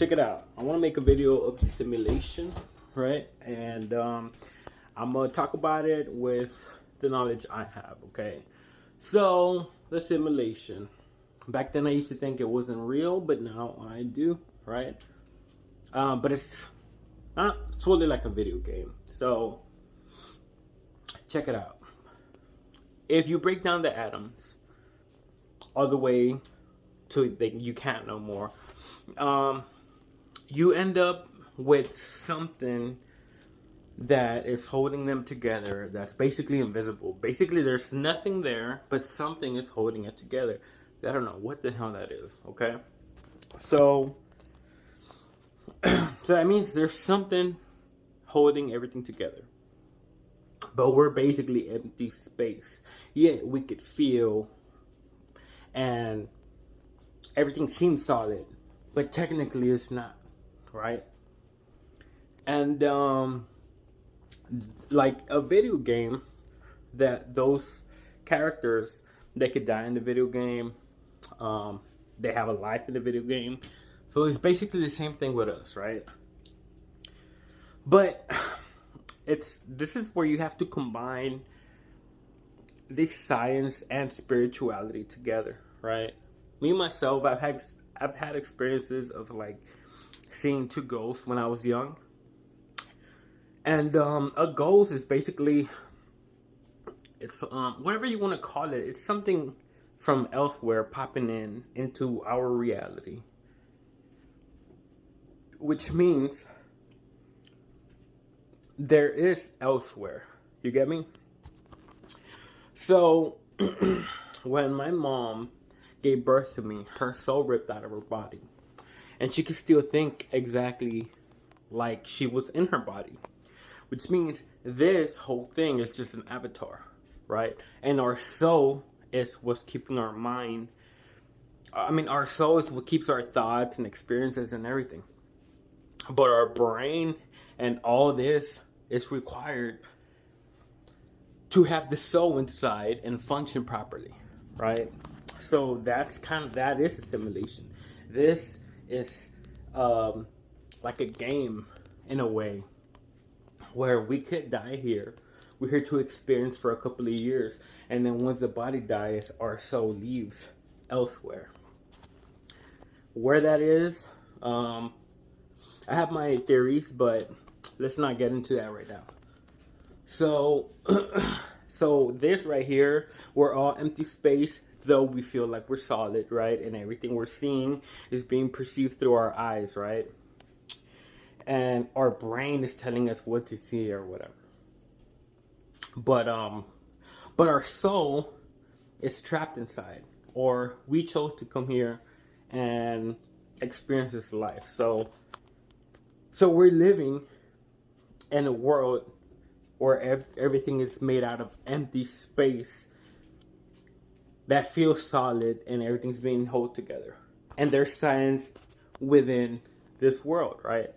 Check it out. I want to make a video of the simulation, right? And I'm gonna talk about it with the knowledge I have. Okay, so the simulation. Back then, I used to think it wasn't real, but now I do, right? But it's not solely like a video game. So check it out. If you break down the atoms all the way to you can't no more, you end up with something that is holding them together that's basically invisible. Basically, there's nothing there, but something is holding it together. I don't know what the hell that is, okay? So, so that means there's something holding everything together. But we're basically empty space. Yet we could feel and everything seems solid, but technically it's not, right? And like a video game, that those characters, they could die in the video game. They have a life in the video game, so it's basically the same thing with us, right? But this is where you have to combine the science and spirituality together, right? Me myself, I've had experiences of like seeing two ghosts when I was young. And a ghost is basically, it's whatever you want to call it. It's something from elsewhere popping into our reality, which means there is elsewhere. You get me? So when my mom gave birth to me, her soul ripped out of her body, and she could still think exactly like she was in her body, which means this whole thing is just an avatar, right? And our soul is what's keeping our mind. I mean, our soul is what keeps our thoughts and experiences and everything. But our brain and all this is required to have the soul inside and function properly, right? So that is a simulation. This is like a game in a way, where we could die here. We're here to experience for a couple of years, and then once the body dies, our soul leaves elsewhere. Where that is, I have my theories, but let's not get into that right now. So, so this right here, we're all empty space, though we feel like we're solid, right? And everything we're seeing is being perceived through our eyes, right? And our brain is telling us what to see or whatever. But our soul is trapped inside, or we chose to come here and experience this life. So we're living in a world where everything is made out of empty space that feels solid, and everything's being held together. And there's science within this world, right?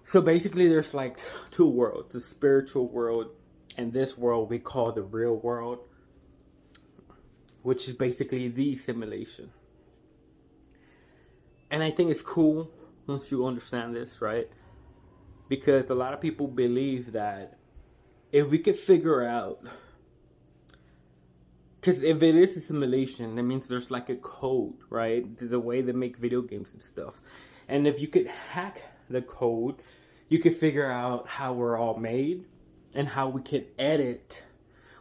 So basically, there's like two worlds: the spiritual world and this world we call the real world, which is basically the simulation. And I think it's cool once you understand this, right? Because a lot of people believe that if we could figure out, because if it is a simulation, that means there's like a code, right? The way they make video games and stuff. And if you could hack the code, you could figure out how we're all made and how we could edit.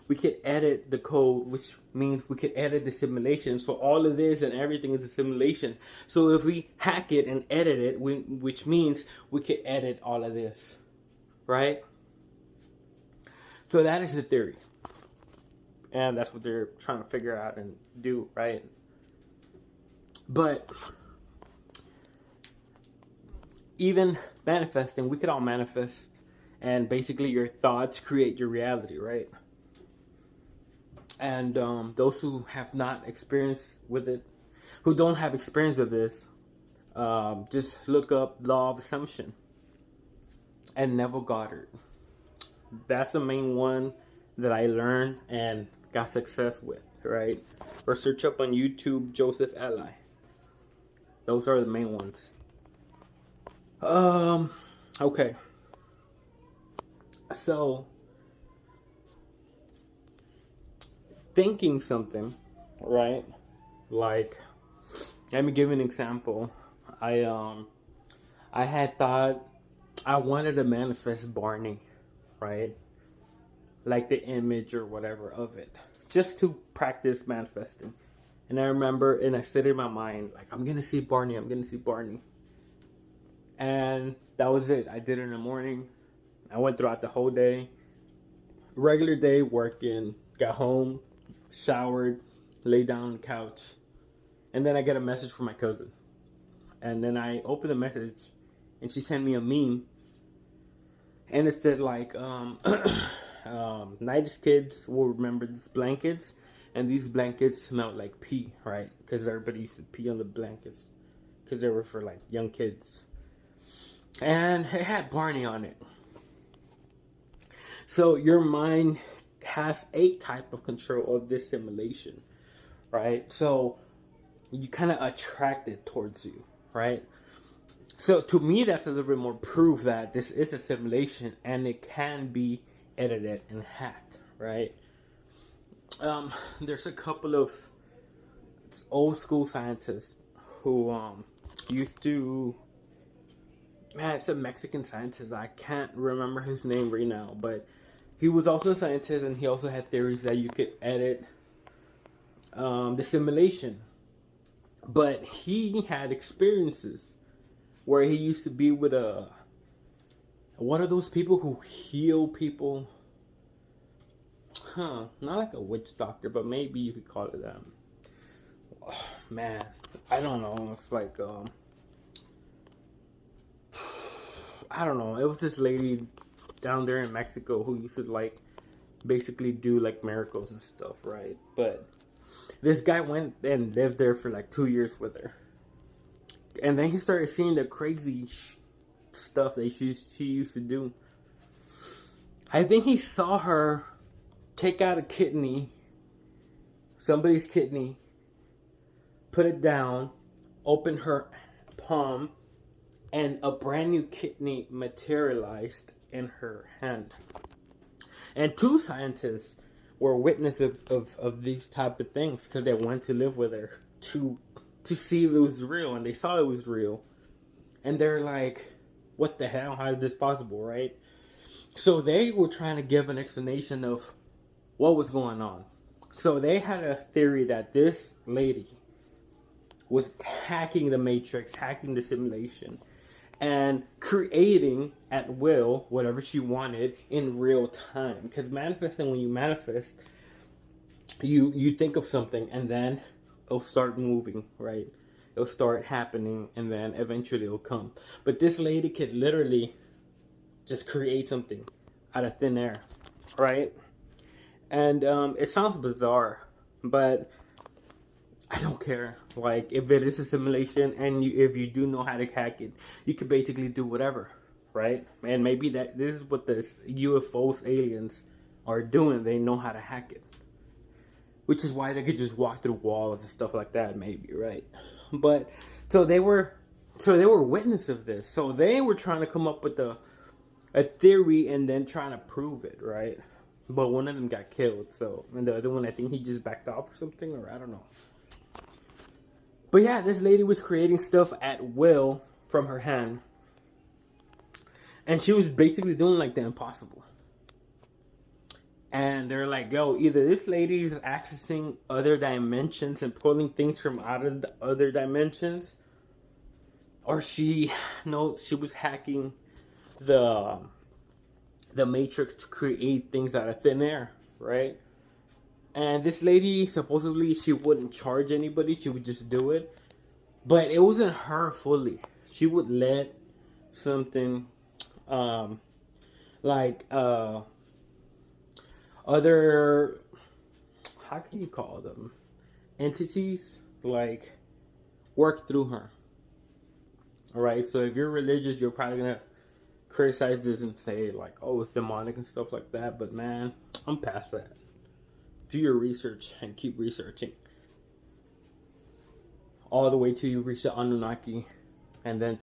We could edit the code, which means we could edit the simulation. So all of this and everything is a simulation. So if we hack it and edit it, which means we could edit all of this, right? So that is the theory. And that's what they're trying to figure out and do, right? But even manifesting, we could all manifest, and basically your thoughts create your reality, right? And those who have not experienced with it, who don't have experience with this, just look up law of assumption and Neville Goddard. That's the main one that I learned and got success with, right? Or search up on YouTube Joseph Eli. Those are the main ones. Okay. So thinking something, right? Like, let me give an example. I um I had thought I wanted to manifest Barney, right? Like the image or whatever of it, just to practice manifesting. And I remember, and I said in my mind, like, I'm gonna see Barney, I'm gonna see Barney. And that was it. I did it in the morning. I went throughout the whole day. Regular day working, got home, showered, lay down on the couch. And then I get a message from my cousin. And then I open the message and she sent me a meme. And it said like, 90s kids will remember these blankets, and these blankets smelled like pee, right? Because everybody used to pee on the blankets because they were for like young kids. And it had Barney on it. So your mind has a type of control of this simulation, right? So you kind of attract it towards you, right? So to me, that's a little bit more proof that this is a simulation and it can be edited and hacked, right? There's a couple of old school scientists who used to, man, it's a Mexican scientist. I can't remember his name right now, but he was also a scientist, and he also had theories that you could edit the simulation. But he had experiences where he used to be with a, what are those people who heal people? Not like a witch doctor, but maybe you could call it that. Oh, man, I don't know. It's like I don't know. It was this lady down there in Mexico who used to like basically do like miracles and stuff, right? But this guy went and lived there for like 2 years with her, and then he started seeing the crazy stuff that she used to do. I think he saw her take out a kidney, somebody's kidney, put it down, open her palm, and a brand new kidney materialized in her hand. And two scientists were witnesses of these type of things because they went to live with her to see if it was real, and they saw it was real. And they're like, what the hell? How is this possible, right? So they were trying to give an explanation of what was going on. So they had a theory that this lady was hacking the matrix, hacking the simulation, and creating at will whatever she wanted in real time. Because manifesting, when you manifest, you think of something and then it'll start moving, right? It'll start happening and then eventually it'll come. But this lady could literally just create something out of thin air, right? And it sounds bizarre, but I don't care. Like, if it is a simulation and if you do know how to hack it, you can basically do whatever, right? And maybe that this is what the UFOs, aliens, are doing. They know how to hack it, which is why they could just walk through walls and stuff like that. Maybe, right? But so they were witness of this. So they were trying to come up with a theory and then trying to prove it, right? But one of them got killed. So, and the other one, I think he just backed off or something, or I don't know. But yeah, this lady was creating stuff at will from her hand. And she was basically doing like the impossible. And they're like, yo, either this lady is accessing other dimensions and pulling things from out of the other dimensions, or she was hacking the matrix to create things out of thin air, right? And this lady, supposedly, she wouldn't charge anybody. She would just do it. But it wasn't her fully. She would let something, like, other, how can you call them? Entities, like, work through her. Alright, so if you're religious, you're probably going to criticize this and say, like, oh, it's demonic and stuff like that. But man, I'm past that. Do your research and keep researching all the way till you reach the Anunnaki, and then